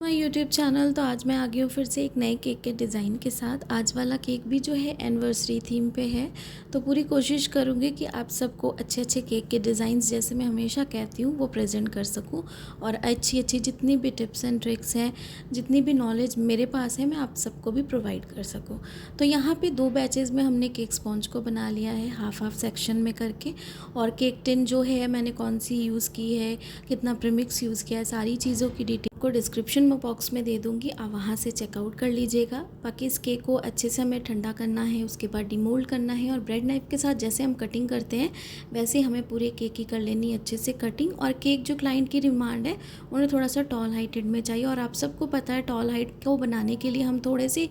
My YouTube channel. तो आज मैं आ गई हूँ फिर से एक नए केक के डिज़ाइन के साथ। आज वाला केक भी जो है एनिवर्सरी थीम पे है, तो पूरी कोशिश करूँगी कि आप सबको अच्छे अच्छे केक के डिज़ाइंस, जैसे मैं हमेशा कहती हूँ, वो प्रेजेंट कर सकूँ। और अच्छी अच्छी जितनी भी टिप्स एंड ट्रिक्स हैं, जितनी भी नॉलेज मेरे पास है, मैं आप सबको भी प्रोवाइड कर सकूँ। तो यहाँ पर 2 बैचेज़ में हमने केक स्पॉन्ज को बना लिया है, हाफ हाफ सेक्शन में करके। और केक टिन जो है मैंने कौन सी यूज़ की है, कितना प्रीमिक्स यूज़ किया है, सारी चीज़ों की डिटेल को डिस्क्रिप्शन बॉक्स में दे दूंगी, आप वहाँ से चेकआउट कर लीजिएगा। बाकी इस केक को अच्छे से हमें ठंडा करना है, उसके बाद डिमोल्ड करना है। और ब्रेड नाइफ के साथ जैसे हम कटिंग करते हैं वैसे हमें पूरे केक की कर लेनी है अच्छे से कटिंग। और केक जो क्लाइंट की डिमांड है, उन्हें थोड़ा सा टॉल हाइटेड में चाहिए। और आप सबको पता है टॉल हाइट को बनाने के लिए हम थोड़े से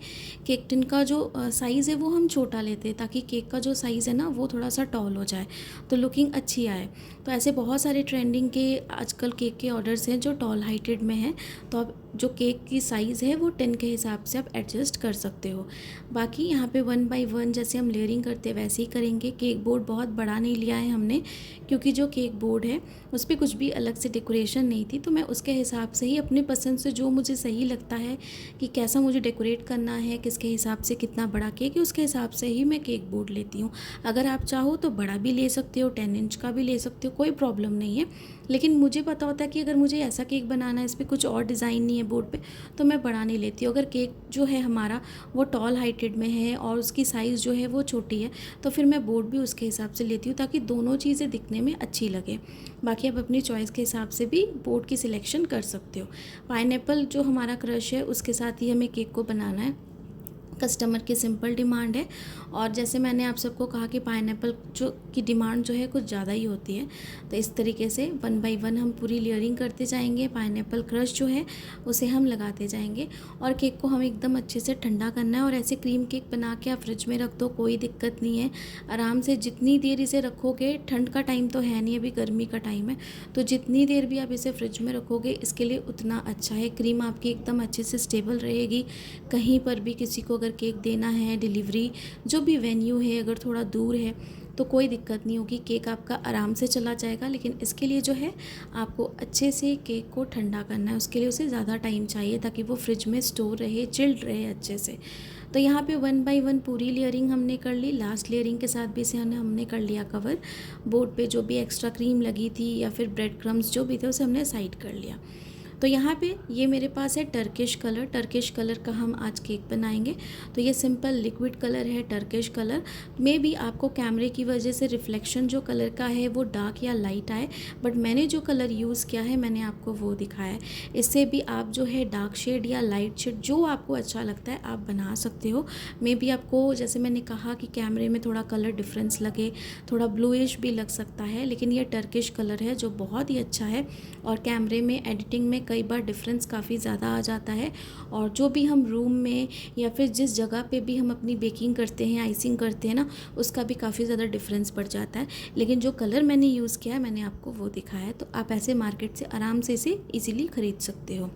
केक टिन का जो साइज़ है वो हम छोटा लेते हैं, ताकि केक का जो साइज़ है ना वो थोड़ा सा टॉल हो जाए, तो लुकिंग अच्छी आए। तो ऐसे बहुत सारे ट्रेंडिंग के आजकल केक के ऑर्डर्स हैं जो टॉल हाइटेड में हैं, तो आप जो केक की साइज़ है वो 10 के हिसाब से आप एडजस्ट कर सकते हो। बाकी यहाँ पे 1 बाय 1 जैसे हम लेयरिंग करते हैं वैसे ही करेंगे। केक बोर्ड बहुत बड़ा नहीं लिया है हमने, क्योंकि जो केक बोर्ड है उस पर कुछ भी अलग से डेकोरेशन नहीं थी, तो मैं उसके हिसाब से ही अपनी पसंद से जो मुझे सही लगता है कि कैसा मुझे डेकोरेट करना है, किसके हिसाब से कितना बड़ा केक है, उसके हिसाब से ही मैं केक बोर्ड लेती हूँ। अगर आप चाहो तो बड़ा भी ले सकते हो, 10 इंच का भी ले सकते हो, कोई प्रॉब्लम नहीं है। लेकिन मुझे पता होता है कि अगर मुझे ऐसा केक बनाना है, इस पर कुछ और डिज़ाइन नहीं है बोर्ड पे, तो मैं बड़ा नहीं लेती हूँ। अगर केक जो है हमारा वो टॉल हाइटेड में है और उसकी साइज़ जो है वो छोटी है, तो फिर मैं बोर्ड भी उसके हिसाब से लेती हूँ, ताकि दोनों चीज़ें दिखने में अच्छी लगे। बाकी आप अपनी चॉइस के हिसाब से भी बोर्ड की सिलेक्शन कर सकते हो। पाइनएप्पल जो हमारा क्रश है उसके साथ ही हमें केक को बनाना है, कस्टमर की सिंपल डिमांड है। और जैसे मैंने आप सबको कहा कि पाइनएप्पल जो की डिमांड जो है कुछ ज़्यादा ही होती है, तो इस तरीके से 1 बाय 1 हम पूरी लेयरिंग करते जाएंगे। पाइनएप्पल क्रश जो है उसे हम लगाते जाएंगे। और केक को हमें एकदम अच्छे से ठंडा करना है। और ऐसे क्रीम केक बना के आप फ्रिज में रख दो, कोई दिक्कत नहीं है। आराम से जितनी देर इसे रखोगे, ठंड का टाइम तो है नहीं, अभी गर्मी का टाइम है, तो जितनी देर भी आप इसे फ्रिज में रखोगे इसके लिए उतना अच्छा है। क्रीम आपकी एकदम अच्छे से स्टेबल रहेगी। कहीं पर भी किसी को अगर केक देना है, डिलीवरी जो भी वेन्यू है अगर थोड़ा दूर है, तो कोई दिक्कत नहीं होगी, केक आपका आराम से चला जाएगा। लेकिन इसके लिए जो है आपको अच्छे से केक को ठंडा करना है, उसके लिए उसे ज़्यादा टाइम चाहिए, ताकि वो फ्रिज में स्टोर रहे, चिल्ड रहे अच्छे से। तो यहाँ पे 1 बाय 1 पूरी लेयरिंग हमने कर ली। लास्ट लेयरिंग के साथ भी इसे हमने कर लिया कवर। बोर्ड पे जो भी एक्स्ट्रा क्रीम लगी थी या फिर ब्रेड क्रम्स जो भी थे उसे हमने साइड कर लिया। तो यहाँ पे ये मेरे पास है टर्किश कलर। टर्किश कलर का हम आज केक बनाएंगे। तो ये सिंपल लिक्विड कलर है टर्किश कलर। में भी आपको कैमरे की वजह से रिफ्लेक्शन जो कलर का है वो डार्क या लाइट आए, बट मैंने जो कलर यूज़ किया है मैंने आपको वो दिखाया है। इससे भी आप जो है डार्क शेड या लाइट शेड जो आपको अच्छा लगता है आप बना सकते हो। मे भी आपको, जैसे मैंने कहा कि कैमरे में थोड़ा कलर डिफरेंस लगे, थोड़ा ब्लूइश भी लग सकता है, लेकिन ये टर्किश कलर है जो बहुत ही अच्छा है। और कैमरे में एडिटिंग में कई बार डिफरेंस काफ़ी ज़्यादा आ जाता है। और जो भी हम रूम में या फिर जिस जगह पे भी हम अपनी बेकिंग करते हैं, आइसिंग करते हैं ना, उसका भी काफ़ी ज़्यादा डिफरेंस पड़ जाता है। लेकिन जो कलर मैंने यूज़ किया है मैंने आपको वो दिखाया है, तो आप ऐसे मार्केट से आराम से इसे ईज़िली ख़रीद सकते हो।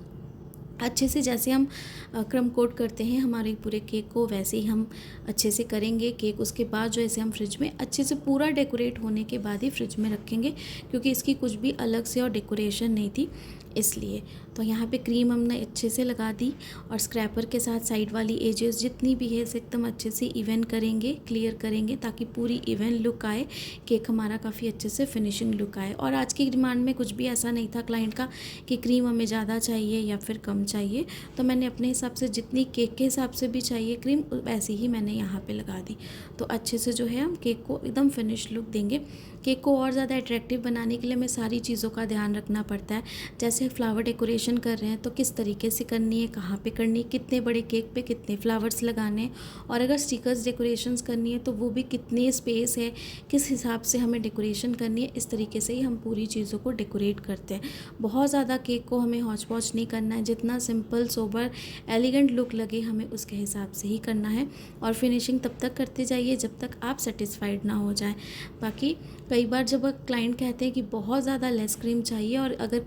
अच्छे से जैसे हम क्रम कोट करते हैं हमारे पूरे केक को, वैसे ही हम अच्छे से करेंगे केक। उसके बाद जो ऐसे हम फ्रिज में अच्छे से पूरा डेकोरेट होने के बाद ही फ्रिज में रखेंगे, क्योंकि इसकी कुछ भी अलग से और डेकोरेशन नहीं थी इसलिए। तो यहाँ पे क्रीम हमने अच्छे से लगा दी, और स्क्रैपर के साथ साइड वाली एजेस जितनी भी है इसे एकदम अच्छे से इवन करेंगे, क्लियर करेंगे, ताकि पूरी इवन लुक आए, केक हमारा काफ़ी अच्छे से फिनिशिंग लुक आए। और आज की डिमांड में कुछ भी ऐसा नहीं था क्लाइंट का कि क्रीम हमें ज़्यादा चाहिए या फिर कम चाहिए, तो मैंने अपने हिसाब से जितनी केक के हिसाब से भी चाहिए क्रीम वैसे ही मैंने यहाँ पे लगा दी। तो अच्छे से जो है हम केक को एकदम फिनिश लुक देंगे। केक को और ज़्यादा अट्रैक्टिव बनाने के लिए हमें सारी चीज़ों का ध्यान रखना पड़ता है। जैसे फ्लावर डेकोरेशन कर रहे हैं तो किस तरीके से करनी है, कहाँ पे करनी है, कितने बड़े केक पे कितने फ्लावर्स लगाने हैं, और अगर स्टिकर्स डेकोरेशंस करनी है तो वो भी कितने स्पेस है, किस हिसाब से हमें डेकोरेशन करनी है, इस तरीके से ही हम पूरी चीज़ों को डेकोरेट करते हैं। बहुत ज़्यादा केक को हमें हौच पौच नहीं करना है, जितना सिंपल सोबर एलिगेंट लुक लगे हमें उसके हिसाब से ही करना है। और फिनिशिंग तब तक करते जाइए जब तक आप सेटिस्फाइड ना हो जाए। बाकी कई बार जब क्लाइंट कहते हैं कि बहुत ज़्यादा लेस क्रीम चाहिए, और अगर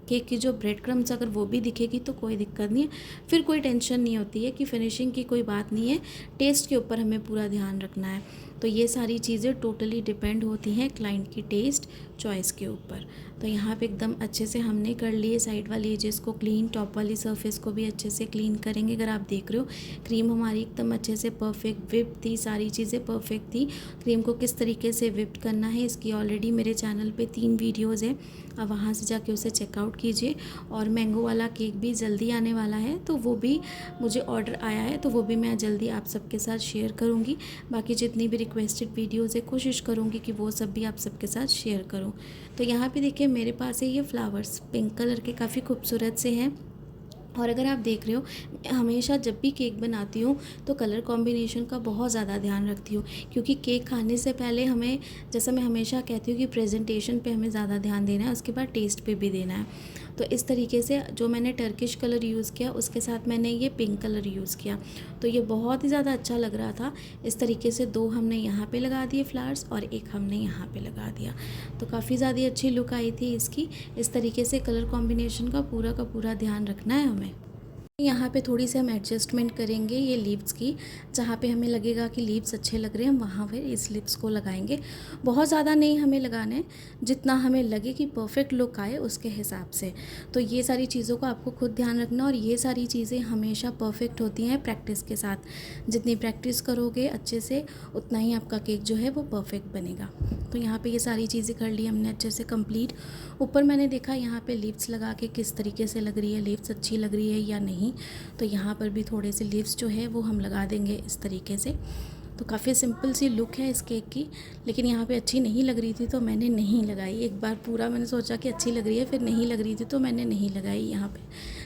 केक की जो ब्रेड क्रम्स अगर वो भी दिखेगी तो कोई दिक्कत नहीं है, फिर कोई टेंशन नहीं होती है कि फिनिशिंग की कोई बात नहीं है, टेस्ट के ऊपर हमें पूरा ध्यान रखना है। तो ये सारी चीज़ें टोटली डिपेंड होती हैं क्लाइंट की टेस्ट चॉइस के ऊपर। तो यहाँ पे एकदम अच्छे से हमने कर लिए साइड वाली एजेस को क्लीन, टॉप वाली सरफेस को भी अच्छे से क्लीन करेंगे। अगर आप देख रहे हो क्रीम हमारी एकदम अच्छे से परफेक्ट विप थी, सारी चीज़ें परफेक्ट थी। क्रीम को किस तरीके से विप्ड करना है इसकी ऑलरेडी मेरे चैनल पे 3 वीडियोज़ हैं, आप वहाँ से जाके उसे चेकआउट कीजिए। और मैंगो वाला केक भी जल्दी आने वाला है, तो वो भी मुझे ऑर्डर आया है, तो वो भी मैं जल्दी आप सबके साथ शेयर करूँगी। बाकी जितनी भी रिक्वेस्टेड वीडियोज़ है कोशिश करूँगी कि वो सब भी आप सबके साथ शेयर करूँ। तो यहाँ पे देखिए मेरे पास है ये फ्लावर्स पिंक कलर के, काफ़ी खूबसूरत से हैं। और अगर आप देख रहे हो हमेशा जब भी केक बनाती हूँ तो कलर कॉम्बिनेशन का बहुत ज़्यादा ध्यान रखती हूँ, क्योंकि केक खाने से पहले हमें, जैसा मैं हमेशा कहती हूँ कि प्रेजेंटेशन पे हमें ज़्यादा ध्यान देना है, उसके बाद टेस्ट पे भी देना है। तो इस तरीके से जो मैंने टर्किश कलर यूज़ किया उसके साथ मैंने ये पिंक कलर यूज़ किया, तो ये बहुत ही ज़्यादा अच्छा लग रहा था। इस तरीके से 2 हमने यहाँ पे लगा दिए फ्लावर्स और 1 हमने यहाँ पे लगा दिया, तो काफ़ी ज़्यादा अच्छी लुक आई थी इसकी। इस तरीके से कलर कॉम्बिनेशन का पूरा ध्यान रखना है हमें। यहाँ पे थोड़ी सी हम एडजस्टमेंट करेंगे ये लीव्स की, जहाँ पे हमें लगेगा कि लीव्स अच्छे लग रहे हैं हम वहाँ पे इस लीव्स को लगाएंगे। बहुत ज़्यादा नहीं हमें लगाना है, जितना हमें लगे कि परफेक्ट लुक आए उसके हिसाब से। तो ये सारी चीज़ों को आपको खुद ध्यान रखना, और ये सारी चीज़ें हमेशा परफेक्ट होती हैं प्रैक्टिस के साथ। जितनी प्रैक्टिस करोगे अच्छे से उतना ही आपका केक जो है वो परफेक्ट बनेगा। तो यहाँ पे ये सारी चीज़ें कर ली हमने अच्छे से कंप्लीट। ऊपर मैंने देखा यहाँ पे लीव्स लगा के किस तरीके से लग रही है, लीव्स अच्छी लग रही है या नहीं। तो यहाँ पर भी थोड़े से लीव्स जो है वो हम लगा देंगे इस तरीके से। तो काफ़ी सिंपल सी लुक है इस केक की, लेकिन यहाँ पे अच्छी नहीं लग रही थी तो मैंने नहीं लगाई। एक बार पूरा मैंने सोचा कि अच्छी लग रही है, फिर नहीं लग रही थी तो मैंने नहीं लगाई। यहाँ पे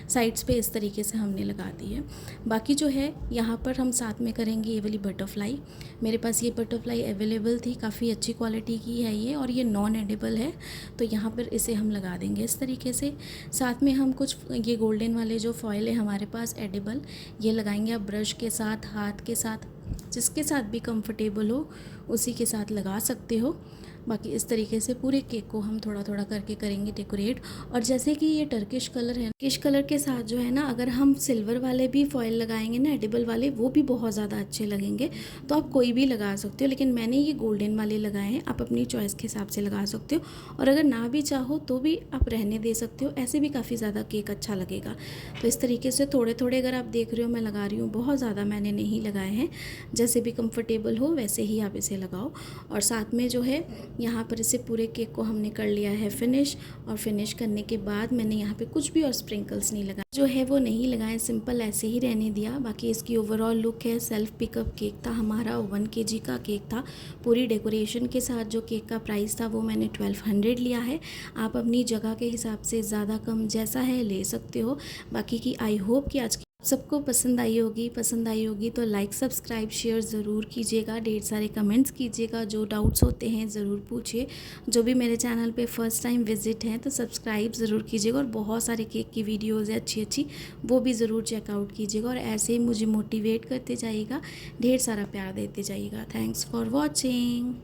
साइड्स पे इस तरीके से हमने लगा दी है। बाकी जो है यहाँ पर हम साथ में करेंगे ये वाली बटरफ्लाई। मेरे पास ये बटरफ्लाई अवेलेबल थी, काफ़ी अच्छी क्वालिटी की है ये, और ये नॉन एडिबल है, तो यहाँ पर इसे हम लगा देंगे इस तरीके से। साथ में हम कुछ ये गोल्डन वाले जो फॉयल है हमारे पास एडिबल, ये लगाएंगे। आप ब्रश के साथ, हाथ के साथ, जिसके साथ भी कंफर्टेबल हो उसी के साथ लगा सकते हो। बाकी इस तरीके से पूरे केक को हम थोड़ा थोड़ा करके करेंगे डेकोरेट। और जैसे कि ये टर्किश कलर है, टर्किश कलर के साथ जो है ना, अगर हम सिल्वर वाले भी फॉयल लगाएंगे ना एडिबल वाले, वो भी बहुत ज़्यादा अच्छे लगेंगे। तो आप कोई भी लगा सकते हो, लेकिन मैंने ये गोल्डन वाले लगाए हैं, आप अपनी चॉइस के हिसाब से लगा सकते हो। और अगर ना भी चाहो तो भी आप रहने दे सकते हो, ऐसे भी काफ़ी ज़्यादा केक अच्छा लगेगा। तो इस तरीके से थोड़े थोड़े अगर आप देख रहे हो मैं लगा रही हूँ, बहुत ज़्यादा मैंने नहीं लगाए हैं, जैसे भी कंफर्टेबल हो वैसे ही आप इसे लगाओ। और साथ में जो है यहाँ पर इसे पूरे केक को हमने कर लिया है फिनिश। और फिनिश करने के बाद मैंने यहाँ पे कुछ भी और स्प्रिंकल्स नहीं लगाए, जो है वो नहीं लगाए, सिंपल ऐसे ही रहने दिया। बाकी इसकी ओवरऑल लुक है, सेल्फ पिकअप केक था हमारा, 1 kg का केक था। पूरी डेकोरेशन के साथ जो केक का प्राइस था वो मैंने 1200 लिया है। आप अपनी जगह के हिसाब से ज़्यादा कम जैसा है ले सकते हो। बाकी की आई होप कि आज सबको पसंद आई होगी तो लाइक सब्सक्राइब शेयर ज़रूर कीजिएगा, ढेर सारे कमेंट्स कीजिएगा, जो डाउट्स होते हैं ज़रूर पूछिए। जो भी मेरे चैनल पे फर्स्ट टाइम विज़िट हैं तो सब्सक्राइब ज़रूर कीजिएगा, और बहुत सारे केक की वीडियोज़ है अच्छी अच्छी, वो भी ज़रूर चेकआउट कीजिएगा। और ऐसे ही मुझे मोटिवेट करते जाइएगा, ढेर सारा प्यार देते जाइएगा। Thanks for watching.